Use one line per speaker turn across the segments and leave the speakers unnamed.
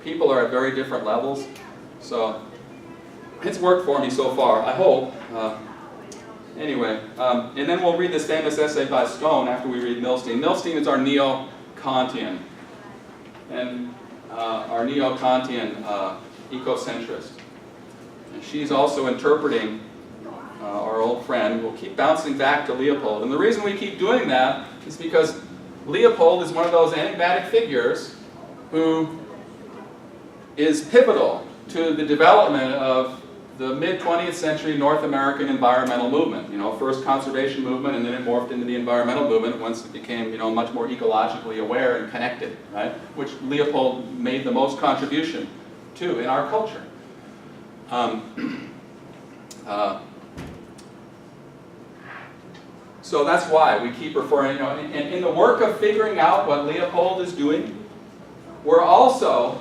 people are at very different levels. So it's worked for me so far, I hope. Anyway, and then we'll read this famous essay by Stone after we read Milstein. Milstein is our neo-Kantian, and our neo-Kantian ecocentrist. And she's also interpreting our old friend. We'll keep bouncing back to Leopold. And the reason we keep doing that is because Leopold is one of those enigmatic figures who is pivotal to the development of the mid-20th century North American environmental movement. You know, first conservation movement, and then it morphed into the environmental movement once it became, you know, much more ecologically aware and connected, right? Which Leopold made the most contribution to in our culture. So that's why we keep referring, you know, in the work of figuring out what Leopold is doing, we're also,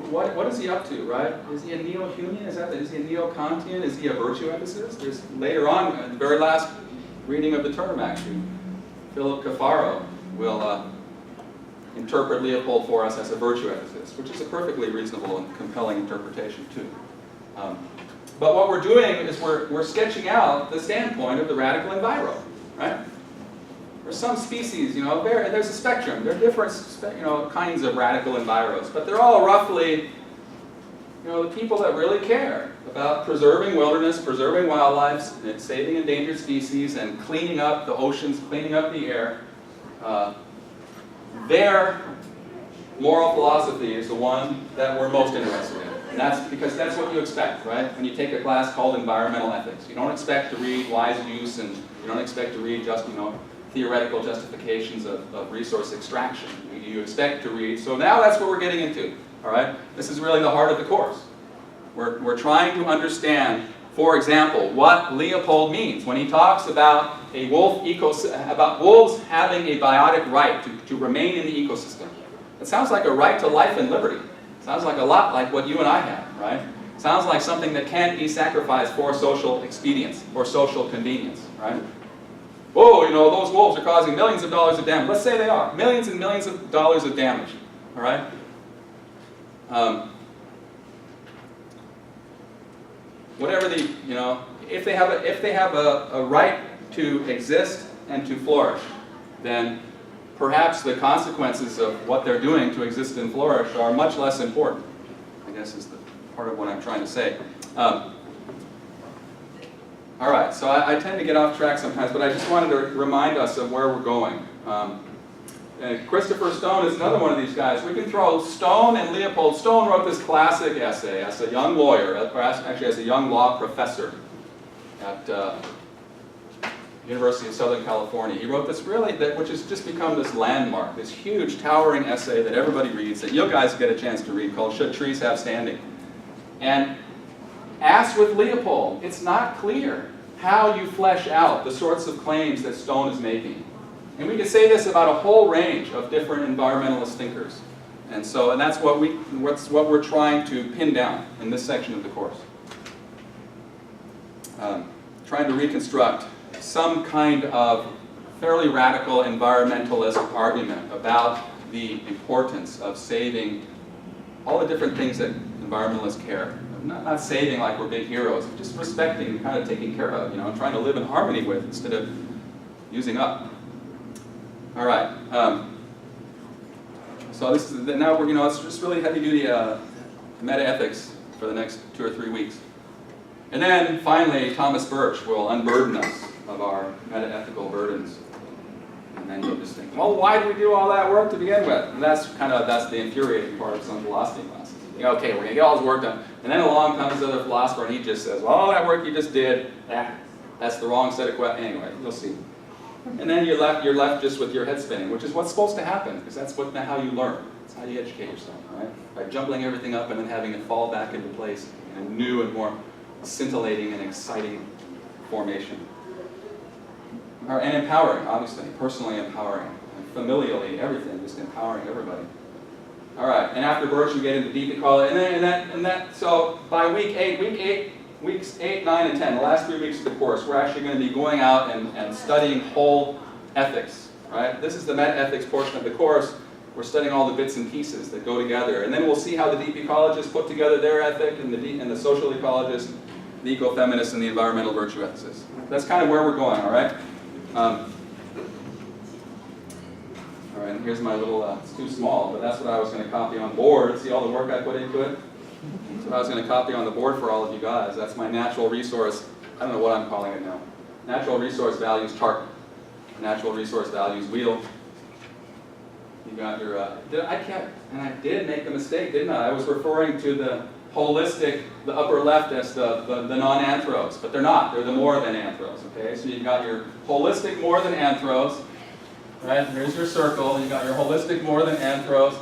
what is he up to, right? Is he a neo-Humean? Is he a neo-Kantian? Is he a virtue ethicist? There's later on, in the very last reading of the term, actually, Philip Cafaro will interpret Leopold for us as a virtue ethicist, which is a perfectly reasonable and compelling interpretation, too. But what we're doing is we're sketching out the standpoint of the radical enviro, right? There's some species, you know, there's a spectrum. There are different, you know, kinds of radical enviros, but they're all roughly, you know, the people that really care about preserving wilderness, preserving wildlife, saving endangered species, and cleaning up the oceans, cleaning up the air. Their moral philosophy is the one that we're most interested in. And that's because that's what you expect, right? When you take a class called environmental ethics. You don't expect to read wise use, and you don't expect to read just, you know, theoretical justifications of resource extraction. You expect to read, so now that's what we're getting into, all right? This is really the heart of the course. We're trying to understand, for example, what Leopold means when he talks about a wolf about wolves having a biotic right to remain in the ecosystem. It sounds like a right to life and liberty. It sounds like a lot like what you and I have, right? It sounds like something that can't be sacrificed for social expedience or social convenience, right? Whoa, you know, those wolves are causing millions of dollars of damage. Let's say they are. Millions and millions of dollars of damage. All right? Whatever the, you know, if they have a right to exist and to flourish, then perhaps the consequences of what they're doing to exist and flourish are much less important, I guess is the part of what I'm trying to say. All right, so I tend to get off track sometimes, but I just wanted to remind us of where we're going. Christopher Stone is another one of these guys. We can throw Stone and Leopold. Stone wrote this classic essay as a young lawyer, or actually as a young law professor at University of Southern California. He wrote this really, which has just become this landmark, this huge, towering essay that everybody reads, that you guys get a chance to read, called Should Trees Have Standing? And as with Leopold, it's not clear how you flesh out the sorts of claims that Stone is making. And we can say this about a whole range of different environmentalist thinkers. And that's what we're trying to pin down in this section of the course. Trying to reconstruct some kind of fairly radical environmentalist argument about the importance of saving all the different things that environmentalists care. Not saving like we're big heroes, but just respecting and kind of taking care of, you know, and trying to live in harmony with instead of using up. All right. So this is now we're, you know, it's just really heavy-duty meta-ethics for the next 2 or 3 weeks, and then finally Thomas Birch will unburden us of our meta-ethical burdens, and then you'll just think, well, why do we do all that work to begin with? And that's the infuriating part of some philosophy classes. You know, okay, we're gonna get all this work done, and then along comes another philosopher, and he just says, well, all that work you just did, that's the wrong set of questions. Anyway, you'll see. And then you're left just with your head spinning, which is what's supposed to happen, because that's how you learn. That's how you educate yourself, right? By jumbling everything up and then having it fall back into place in a new and more scintillating and exciting formation. And empowering, obviously, personally empowering, and familially, everything, just empowering everybody. All right, and after Birch, you get into deep ecology, so by weeks 8, 9, and 10, the last 3 weeks of the course, we're actually going to be going out and studying whole ethics, right? This is the meta-ethics portion of the course, We're studying all the bits and pieces that go together. And then we'll see how the deep ecologists put together their ethic, and the social ecologists, the ecofeminists, and the environmental virtue ethicists. That's kind of where we're going, all right? All right, and here's my little, it's too small, but that's what I was going to copy on board. See all the work I put into it? That's what I was going to copy on the board for all of you guys. That's my natural resource, I don't know what I'm calling it now. Natural resource values chart. Natural resource values wheel. You got your, and I did make the mistake, didn't I? I was referring to the holistic, the upper left as the non-anthros, but they're not. They're the more than anthros, okay? So you've got your holistic more than anthros, right? Here's your circle. You've got your holistic more than anthros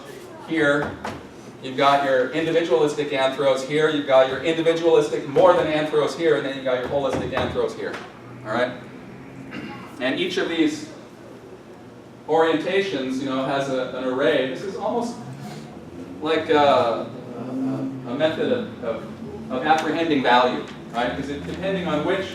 here. You've got your individualistic anthros here. You've got your individualistic more than anthros here, and then you've got your holistic anthros here, all right? And each of these orientations, has an array. This is almost like a method of apprehending value, right? Because depending on which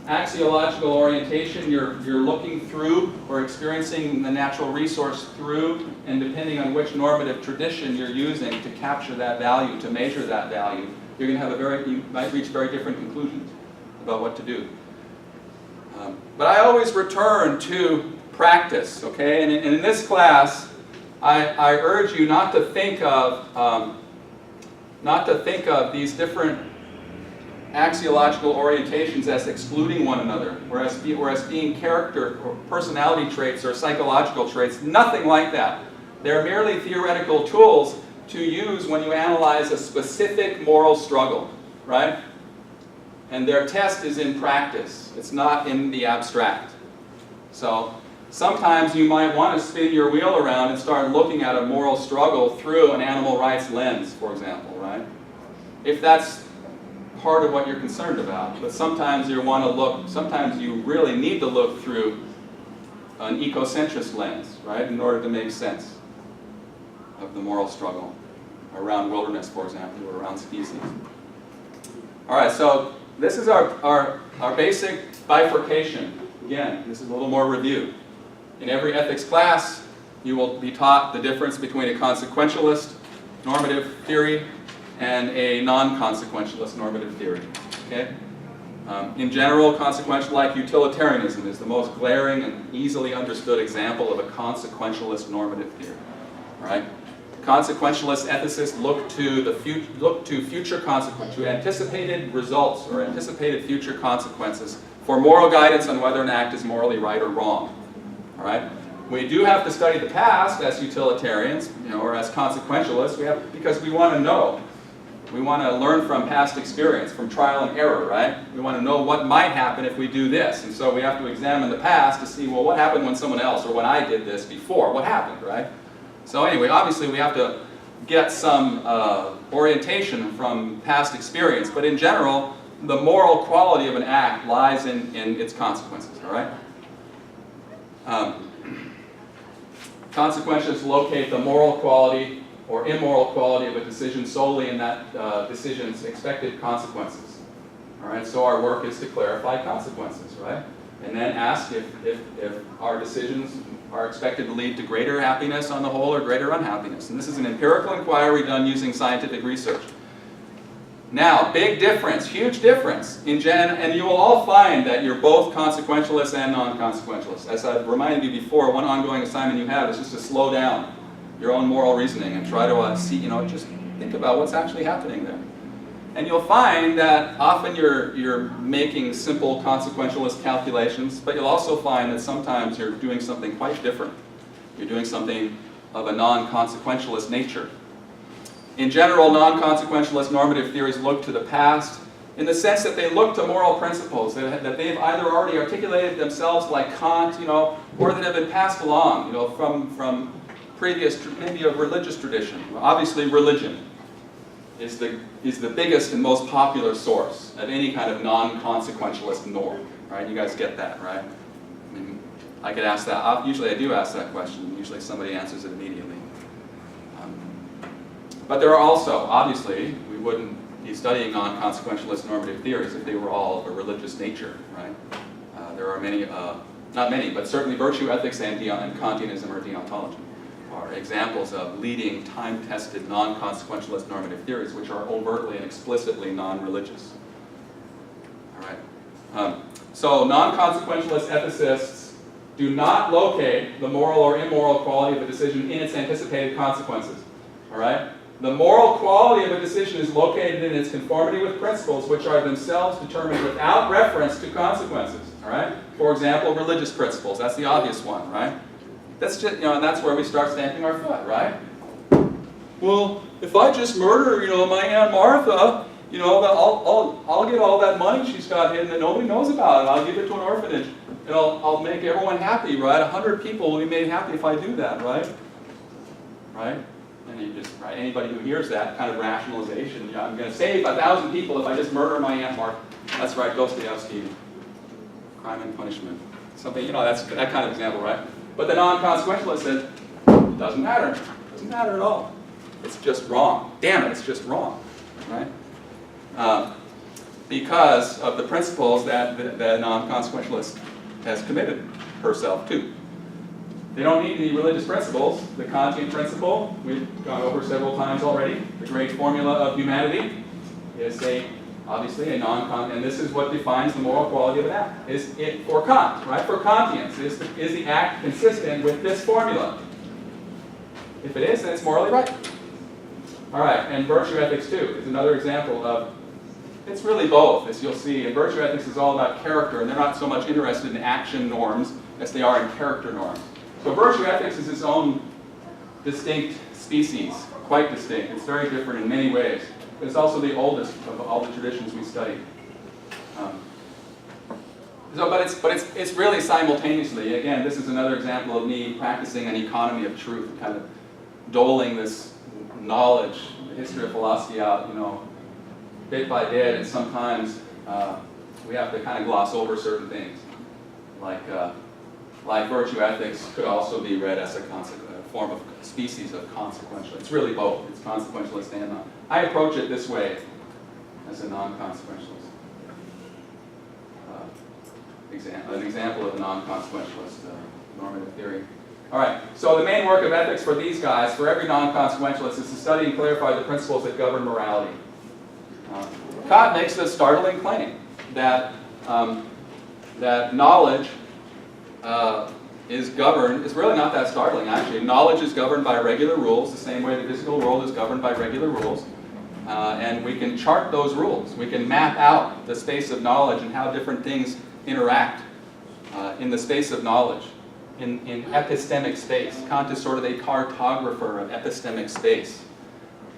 axiological orientation you're looking through or experiencing the natural resource through, and depending on which normative tradition you're using to capture that value, to measure that value, you're going to have you might reach very different conclusions about what to do. But I always return to practice, okay? And in this class, I urge you not to think of these different axiological orientations as excluding one another, whereas being character or personality traits or psychological traits. Nothing like that. They're merely theoretical tools to use when you analyze a specific moral struggle, right? And their test is in practice. It's not in the abstract. So sometimes you might want to spin your wheel around and start looking at a moral struggle through an animal rights lens, for example, right? If that's part of what you're concerned about. But sometimes sometimes you really need to look through an ecocentrist lens, right, in order to make sense of the moral struggle around wilderness, for example, or around species. All right, so this is our basic bifurcation. Again, this is a little more review. In every ethics class, you will be taught the difference between a consequentialist normative theory and a non-consequentialist normative theory. Okay? In general, consequential-like utilitarianism is the most glaring and easily understood example of a consequentialist normative theory. Right? Consequentialist ethicists look to future consequences, to anticipated results or anticipated future consequences for moral guidance on whether an act is morally right or wrong. All right? We do have to study the past as utilitarians, or as consequentialists, because we want to know. We want to learn from past experience, from trial and error, right? We want to know what might happen if we do this. And so we have to examine the past to see, well, what happened when someone else, or when I did this before? What happened, right? So anyway, obviously we have to get some orientation from past experience. But in general, the moral quality of an act lies in its consequences, all right? Consequentialists locate the moral quality or immoral quality of a decision solely in that decision's expected consequences. All right, so our work is to clarify consequences, right? And then ask if our decisions are expected to lead to greater happiness on the whole or greater unhappiness. And this is an empirical inquiry done using scientific research. Now, big difference, huge difference, and you will all find that you're both consequentialists and non-consequentialists. As I've reminded you before, one ongoing assignment you have is just to slow down your own moral reasoning and try to see, just think about what's actually happening there. And you'll find that often you're making simple consequentialist calculations, but you'll also find that sometimes you're doing something quite different. You're doing something of a non-consequentialist nature. In general, non-consequentialist normative theories look to the past in the sense that they look to moral principles that they've either already articulated themselves like Kant, or that have been passed along, from previous, maybe a religious tradition. Obviously, religion is the biggest and most popular source of any kind of non-consequentialist norm. Right? You guys get that, right? I mean, I could ask that. Usually, I do ask that question. Usually, somebody answers it immediately. But there are also, obviously, we wouldn't be studying non-consequentialist normative theories if they were all of a religious nature, right? There are many, not many, but certainly virtue ethics and Kantianism or deontology are examples of leading, time-tested, non-consequentialist normative theories, which are overtly and explicitly non-religious. All right. So non-consequentialist ethicists do not locate the moral or immoral quality of a decision in its anticipated consequences. All right? The moral quality of a decision is located in its conformity with principles which are themselves determined without reference to consequences. All right? For example, religious principles. That's the obvious one, right? That's just, and that's where we start stamping our foot, right? Well, if I just murder, my Aunt Martha, I'll get all that money she's got hidden that nobody knows about, and I'll give it to an orphanage, and I'll make everyone happy, right? 100 people will be made happy if I do that, right? Right? And you just, right? Anybody who hears that kind of rationalization, I'm going to save 1,000 people if I just murder my Aunt Martha. That's right, Dostoevsky, Crime and Punishment. Something, that's that kind of example, right? But the non-consequentialist says, it doesn't matter. It doesn't matter at all. It's just wrong. Damn it, it's just wrong, right? Because of the principles that the non-consequentialist has committed herself to. They don't need any religious principles. The Kantian principle, we've gone over several times already, the great formula of humanity, is obviously a and this is what defines the moral quality of an act. Is it for Kant, right? For Kantians, is the act consistent with this formula? If it is, then it's morally right. All right, and virtue ethics too is another example of, it's really both, as you'll see. And virtue ethics is all about character, and they're not so much interested in action norms as they are in character norms. So virtue ethics is its own distinct species, quite distinct. It's very different in many ways. But it's also the oldest of all the traditions we study. But it's really simultaneously. Again, this is another example of me practicing an economy of truth, kind of doling this knowledge, the history of philosophy out, bit by bit, and sometimes we have to kind of gloss over certain things, like virtue ethics could also be read as a form of species of consequential. It's really both. It's consequentialist and non. I approach it this way as a non-consequentialist. An example of a non-consequentialist normative theory. All right, so the main work of ethics for these guys, for every non-consequentialist, is to study and clarify the principles that govern morality. Kant makes a startling claim that knowledge is governed. It's really not that startling, actually. Knowledge is governed by regular rules, the same way the physical world is governed by regular rules. And we can chart those rules. We can map out the space of knowledge and how different things interact in the space of knowledge, in epistemic space. Kant is sort of a cartographer of epistemic space.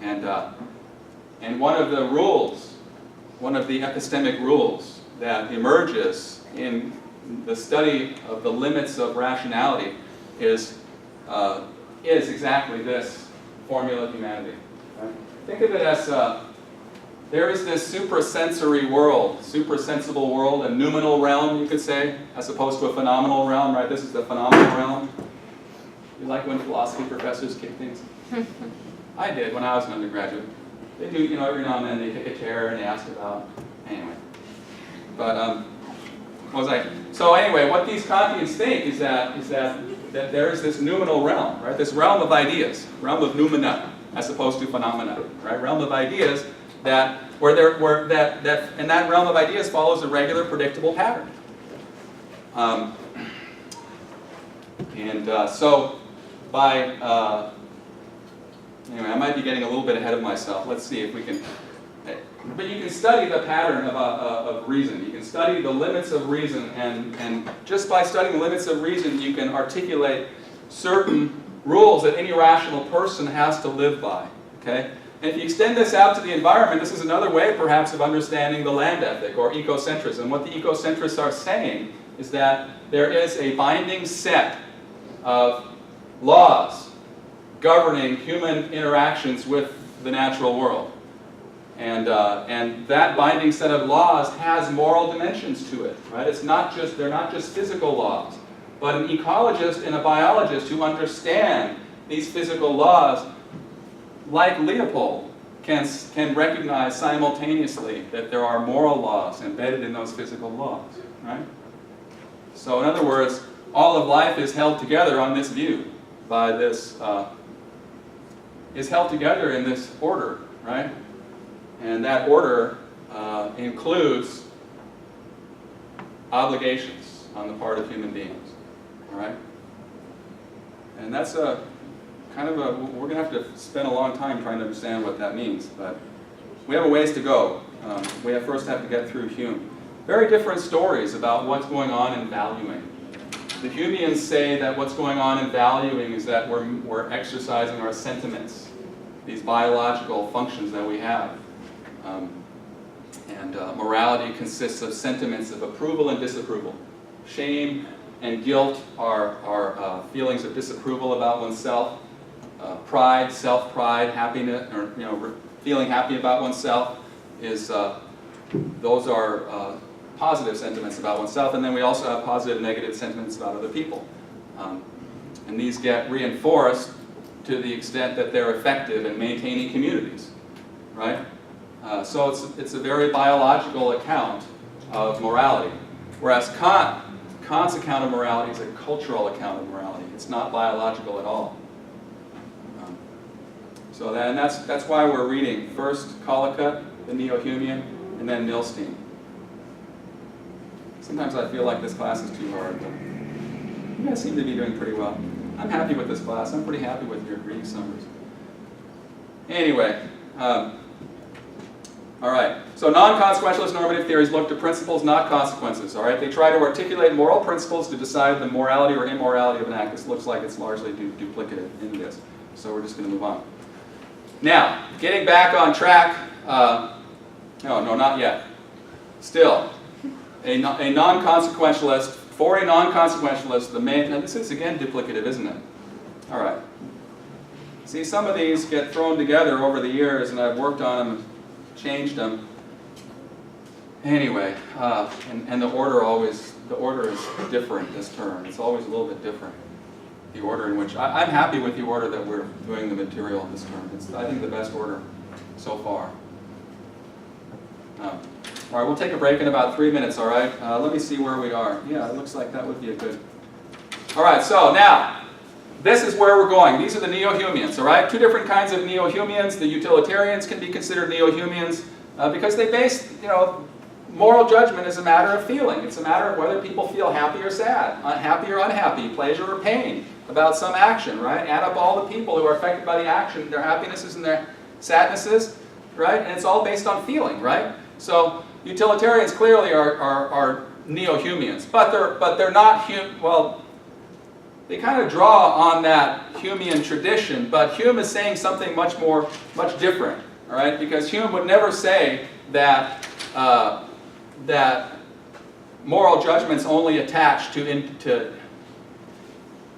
And one of the rules, one of the epistemic rules that emerges in the study of the limits of rationality is exactly this formula of humanity. Right? Think of it as there is this suprasensory world, suprasensible world, a noumenal realm, you could say, as opposed to a phenomenal realm, right? This is the phenomenal realm. You like when philosophy professors kick things? I did when I was an undergraduate. They do, every now and then they kick a chair and they ask about, anyway. But, what was I? So anyway, what these Kantians think is that there is this noumenal realm, right? This realm of ideas, realm of noumena, as opposed to phenomena, right? Realm of ideas that that realm of ideas follows a regular, predictable pattern. So by anyway, I might be getting a little bit ahead of myself. Let's see if we can. But you can study the pattern of reason. You can study the limits of reason, and just by studying the limits of reason, you can articulate certain rules that any rational person has to live by. Okay? And if you extend this out to the environment, this is another way, perhaps, of understanding the land ethic or ecocentrism. What the ecocentrists are saying is that there is a binding set of laws governing human interactions with the natural world. And that binding set of laws has moral dimensions to it, right? They're not just physical laws, but an ecologist and a biologist who understand these physical laws, like Leopold, can recognize simultaneously that there are moral laws embedded in those physical laws, right? So in other words, all of life is held together on this view. by this, is held together in this order, right? And that order includes obligations on the part of human beings, all right? And that's a kind of a, we're going to have to spend a long time trying to understand what that means, but we have a ways to go. We first have to get through Hume. Very different stories about what's going on in valuing. The Humeans say that what's going on in valuing is that we're exercising our sentiments, these biological functions that we have. Morality consists of sentiments of approval and disapproval. Shame and guilt are feelings of disapproval about oneself. Pride, self-pride, happiness, or feeling happy about oneself is those are positive sentiments about oneself, and then we also have positive and negative sentiments about other people. And these get reinforced to the extent that they're effective in maintaining communities, right? So it's a very biological account of morality, whereas Kant's account of morality is a cultural account of morality. It's not biological at all. So that's why we're reading first Collicutt, the Neo-Humean, and then Milstein. Sometimes I feel like this class is too hard, but you guys seem to be doing pretty well. I'm happy with this class. I'm pretty happy with your Greek summers. Anyway, all right. So non-consequentialist normative theories look to principles, not consequences. All right. They try to articulate moral principles to decide the morality or immorality of an act. This looks like it's largely duplicative in this. So we're just going to move on. Now, getting back on track. No, not yet. Still, a non-consequentialist. For a non-consequentialist, the main, and this is again duplicative, isn't it? All right. See, some of these get thrown together over the years, and I've worked on them, changed them. Anyway, and the order is different this term. It's always a little bit different. The order in which I'm happy with the order that we're doing the material this term. It's, I think, the best order so far. All right, we'll take a break in about 3 minutes, all right? Let me see where we are. Yeah, it looks like that would be a good... All right, so now, this is where we're going. These are the Neo-Humeans, all right? Two different kinds of Neo-Humeans. The utilitarians can be considered Neo-Humeans because they base, moral judgment is a matter of feeling. It's a matter of whether people feel happy or sad, happy or unhappy, pleasure or pain about some action, right? Add up all the people who are affected by the action, their happinesses and their sadnesses, right? And it's all based on feeling, right? So utilitarians clearly are Neo-Humeans, but they're not well. They kind of draw on that Humean tradition, but Hume is saying something much different, all right? Because Hume would never say that that moral judgments only attach to.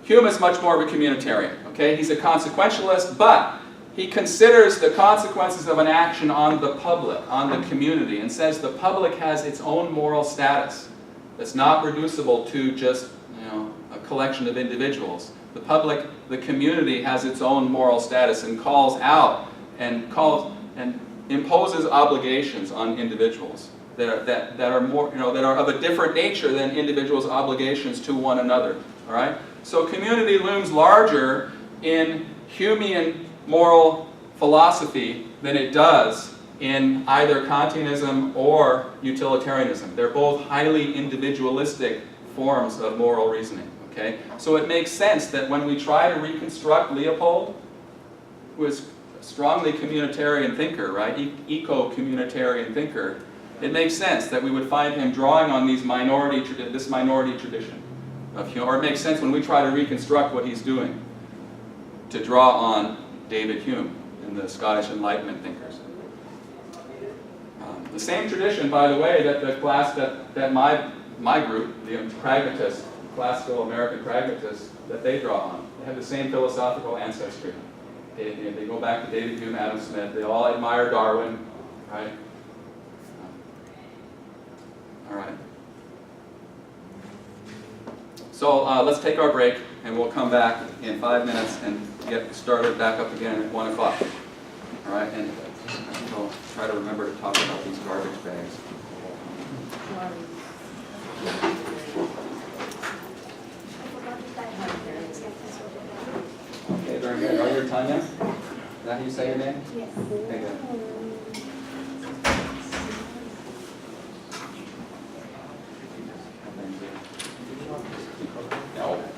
Hume is much more of a communitarian, okay? He's a consequentialist, but he considers the consequences of an action on the public, on the community, and says the public has its own moral status that's not reducible to just a collection of individuals. The public, the community has its own moral status and calls out and imposes obligations on individuals that are more that are of a different nature than individuals' obligations to one another. All right. So community looms larger in Humean moral philosophy than it does in either Kantianism or utilitarianism. They're both highly individualistic forms of moral reasoning. Okay? So it makes sense that when we try to reconstruct Leopold, who is a strongly communitarian thinker, right? Eco-communitarian thinker, it makes sense that we would find him drawing on this minority tradition of Hume. Or it makes sense when we try to reconstruct what he's doing to draw on David Hume and the Scottish Enlightenment thinkers. The same tradition, by the way, that the class that my group, the pragmatists, classical American pragmatists, that they draw on. They have the same philosophical ancestry. They go back to David Hume, Adam Smith. They all admire Darwin, right? All right. So let's take our break, and we'll come back in 5 minutes and get started back up again at 1 o'clock. All right, and we'll try to remember to talk about these garbage bags. Tanya? Is that how you say your name?
Yes.
Okay, good. No.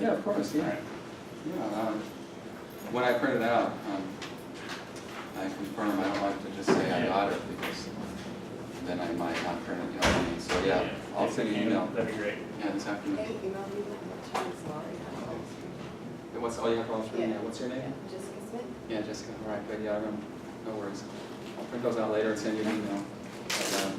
Yeah, of course, yeah. Yeah, when I print it out, I confirm. I don't like to just say I got it because then I might not print it, you know what I mean? So yeah, I'll send you an email.
That'd be great.
Yeah, this afternoon.
Hey, email me the Chinese lottery.
What's, oh, you have to
Yeah.
What's your name?
Jessica Smith.
Yeah, Jessica, all right, good, yeah, I remember. No worries. I'll print those out later and send you an email. But,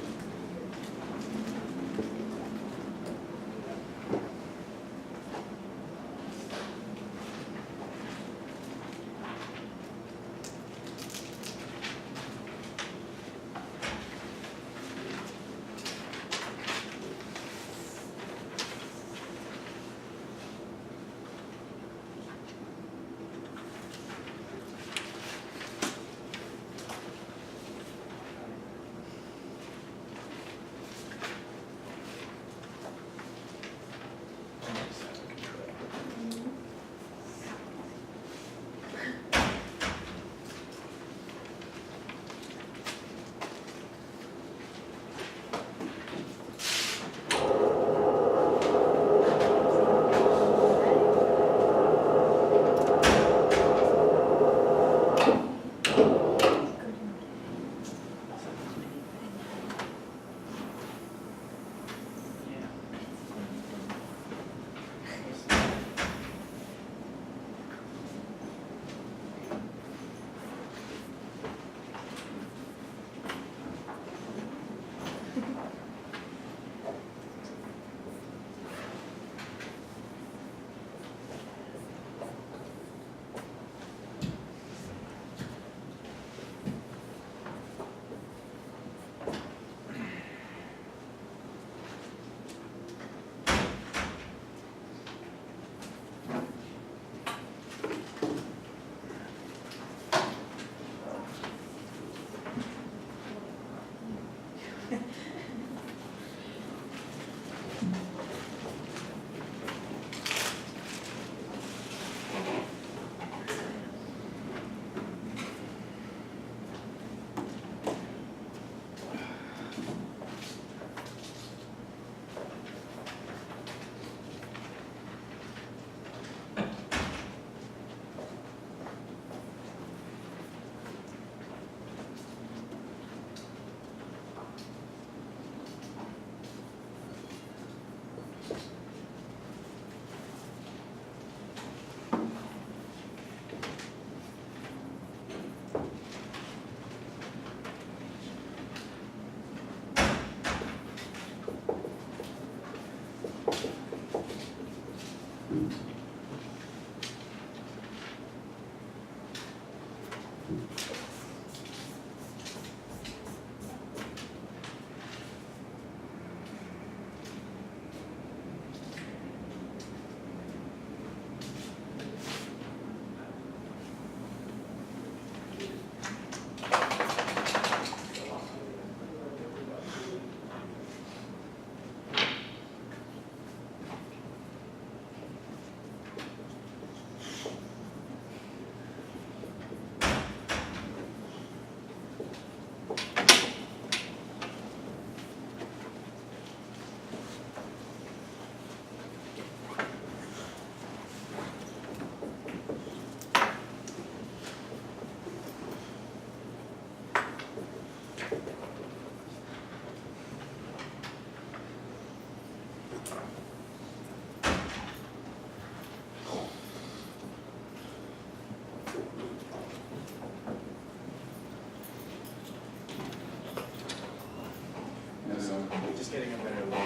Just getting a better look.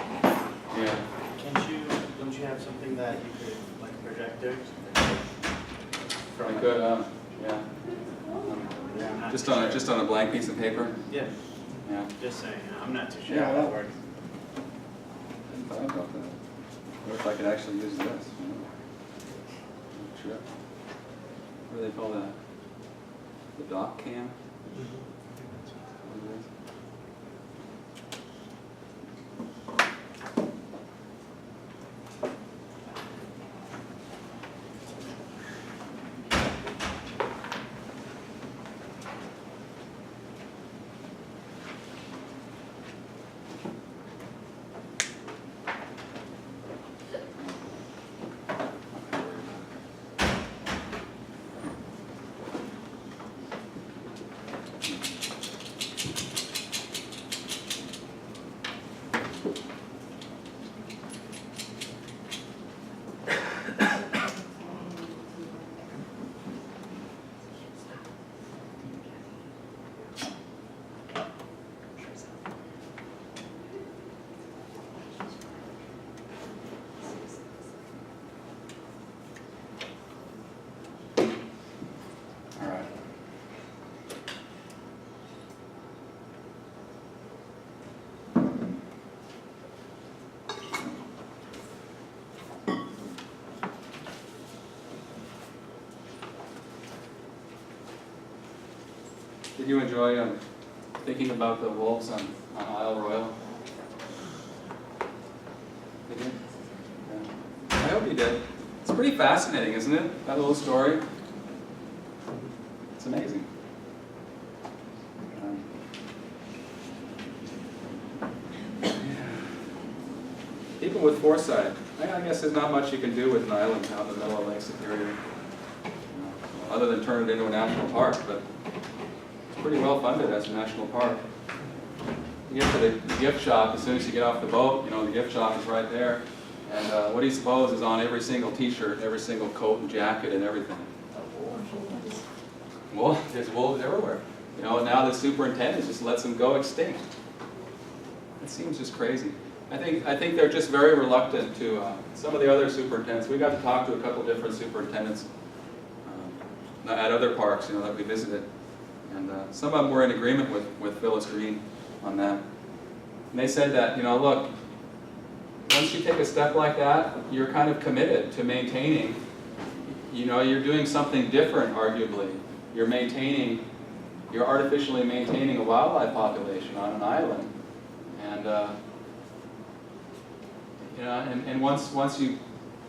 yeah.
Don't you have something that you could, like a projector?
I could, yeah.
Yeah, I'm not
Just
sure.
on a blank piece of paper.
Yeah.
Yeah.
Just saying, I'm not too sure
Yeah,
how
well.
it works.
I hadn't thought about that. What if I could actually use this? You know? Sure. What do they call that? The dock cam? What it is? All right. Did you enjoy thinking about the wolves on Isle Royal? Did you? Yeah. I hope you did. It's pretty fascinating, isn't it? That little story. It's amazing. Yeah. People with foresight. I guess there's not much you can do with an island out in the middle of Lake Superior, other than turn it into a national park, but it's pretty well funded as a national park. You get to the gift shop as soon as you get off the boat, you know, the gift shop is right there. And what do you suppose is on every single t-shirt, every single coat and jacket and everything? Well, there's wolves everywhere. You know, and now the superintendent just lets them go extinct. It seems just crazy. I think they're just very reluctant to, some of the other superintendents, we got to talk to a couple different superintendents at other parks, you know, that we visited. And some of them were in agreement with Phyllis Green on that. And they said that, you know, look, once you take a step like that, you're kind of committed to maintaining, you know, you're doing something different, arguably. You're artificially maintaining a wildlife population on an island. And, you know, and once you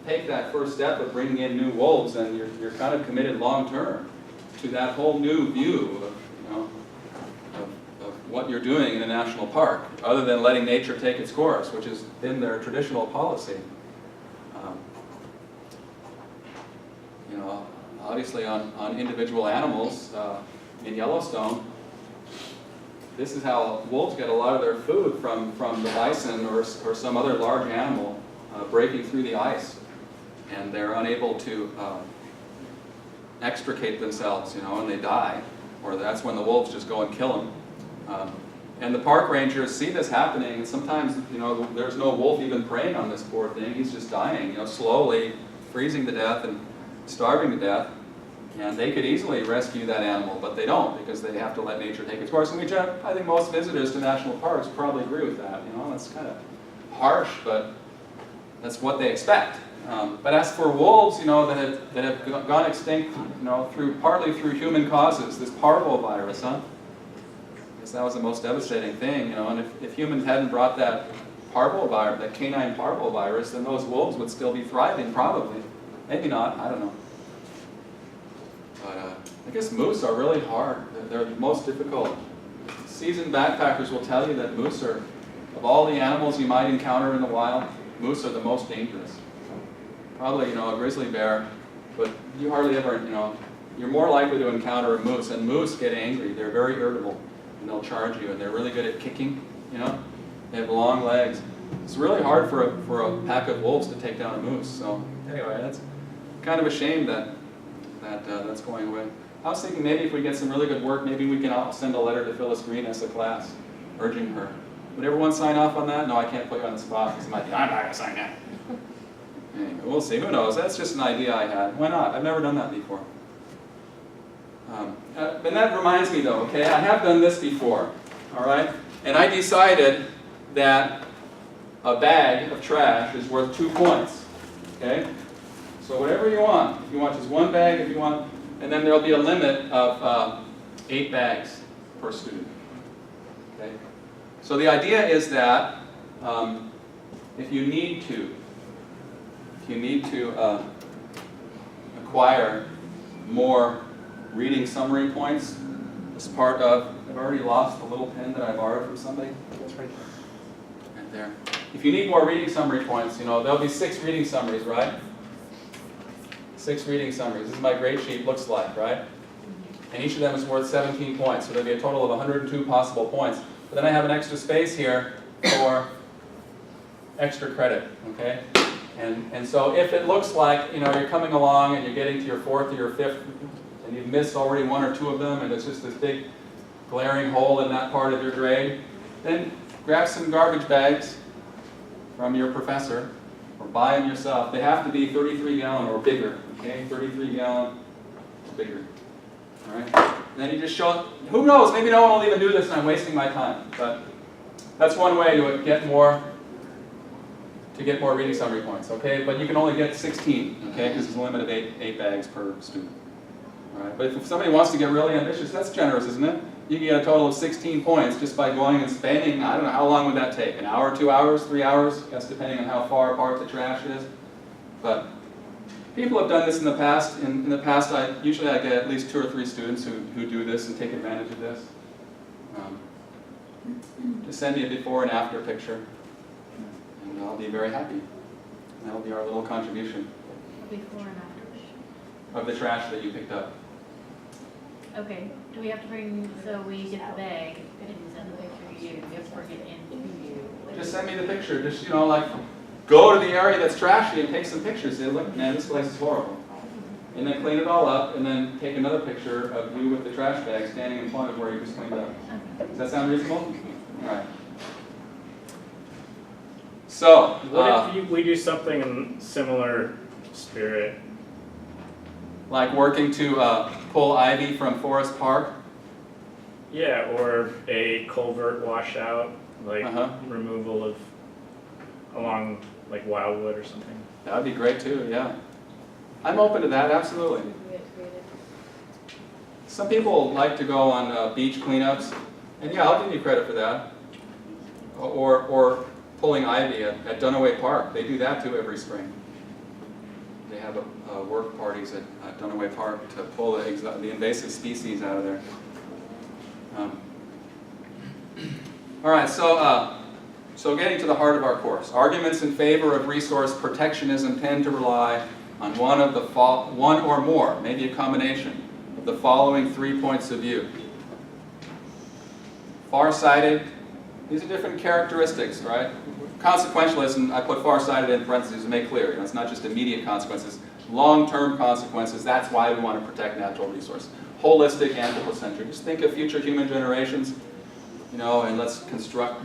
take that first step of bringing in new wolves, then you're kind of committed long term to that whole new view of, you know, of what you're doing in a national park, other than letting nature take its course, which has been their traditional policy. You know, obviously on individual animals in Yellowstone, this is how wolves get a lot of their food from the bison or some other large animal breaking through the ice, and they're unable to extricate themselves, you know, and they die, or that's when the wolves just go and kill them. And the park rangers see this happening, and sometimes, you know, there's no wolf even preying on this poor thing. He's just dying, you know, slowly freezing to death and starving to death. And they could easily rescue that animal, but they don't, because they have to let nature take its course. And I think most visitors to national parks probably agree with that. You know, that's kind of harsh, but that's what they expect. But as for wolves, you know, that have gone extinct, you know, partly through human causes, this parvovirus, huh? I guess that was the most devastating thing, you know. And if humans hadn't brought that parvovirus, that canine parvovirus, then those wolves would still be thriving, probably. Maybe not. I don't know. But I guess moose are really hard. They're the most difficult. Seasoned backpackers will tell you that moose are, of all the animals you might encounter in the wild, moose are the most dangerous. Probably, you know, a grizzly bear, but you hardly ever, you know, you're more likely to encounter a moose, and moose get angry. They're very irritable, and they'll charge you, and they're really good at kicking, you know. They have long legs. It's really hard for a pack of wolves to take down a moose. So anyway, that's kind of a shame that that's going away. I was thinking maybe if we get some really good work, maybe we can all send a letter to Phyllis Green as a class, urging her. Would everyone sign off on that? No, I can't put you on the spot, because it might be, I'm not going to sign that. Anyway, we'll see. Who knows? That's just an idea I had. Why not? I've never done that before. And that reminds me, though, okay? I have done this before, all right? And I decided that a bag of trash is worth 2 points. Okay? So whatever you want. If you want just one bag, if you want, and then there'll be a limit of 8 bags per student. Okay? So the idea is that if you need to acquire more reading summary points as part of, I've already lost the little pen that I borrowed from somebody.
That's right.
Right there. If you need more reading summary points, there'll be 6 reading summaries, right? 6 reading summaries. This is my grade sheet looks like, right? And each of them is worth 17 points, so there'll be a total of 102 possible points. But then I have an extra space here for extra credit, okay? And so if it looks like, you're coming along and you're getting to your 4th or your 5th, and you've missed already 1 or 2 of them, and it's just this big glaring hole in that part of your grade, then grab some garbage bags from your professor, or buy them yourself. They have to be 33-gallon or bigger, okay? 33-gallon or bigger, all right? And then you just show, who knows, maybe no one will even do this and I'm wasting my time, but that's one way to get more reading summary points, okay? But you can only get 16, okay? Because there's a limit of 8 bags per student, all right? But if somebody wants to get really ambitious, that's generous, isn't it? You can get a total of 16 points just by going and spending, I don't know, how long would that take? An hour, 2 hours, 3 hours? That's depending on how far apart the trash is. But people have done this in the past. In the past, usually I get at least 2 or 3 students who do this and take advantage of this. Just send me a before and after picture, and I'll be very happy. And that'll be our little contribution
Before and after.
of the trash that you picked up.
Okay, do we have to bring, so we get the bag and send the picture to you, we have to bring it in to you?
Just send me the picture. Just, go to the area that's trashy and take some pictures. Say, look, man, this place is horrible. And then clean it all up, and then take another picture of you with the trash bag standing in front of where you just cleaned up. Does that sound reasonable? All right. So,
What if we do something in similar spirit?
like working to pull ivy from Forest Park?
Yeah, or a culvert washout, like removal of along like Wildwood or something.
That would be great too, yeah. I'm open to that, absolutely. Some people like to go on beach cleanups, and yeah, I'll give you credit for that. Or pulling ivy at Dunaway Park. They do that too every spring. They have work parties at Dunaway Park to pull the invasive species out of there. All right, so getting to the heart of our course. Arguments in favor of resource protectionism tend to rely on one or more, maybe a combination, of the following 3 points of view. Farsighted, these are different characteristics, right? Consequentialism, I put farsighted in parentheses to make clear, it's not just immediate consequences, long-term consequences, that's why we want to protect natural resources. Holistic, anthropocentric, just think of future human generations, and let's construct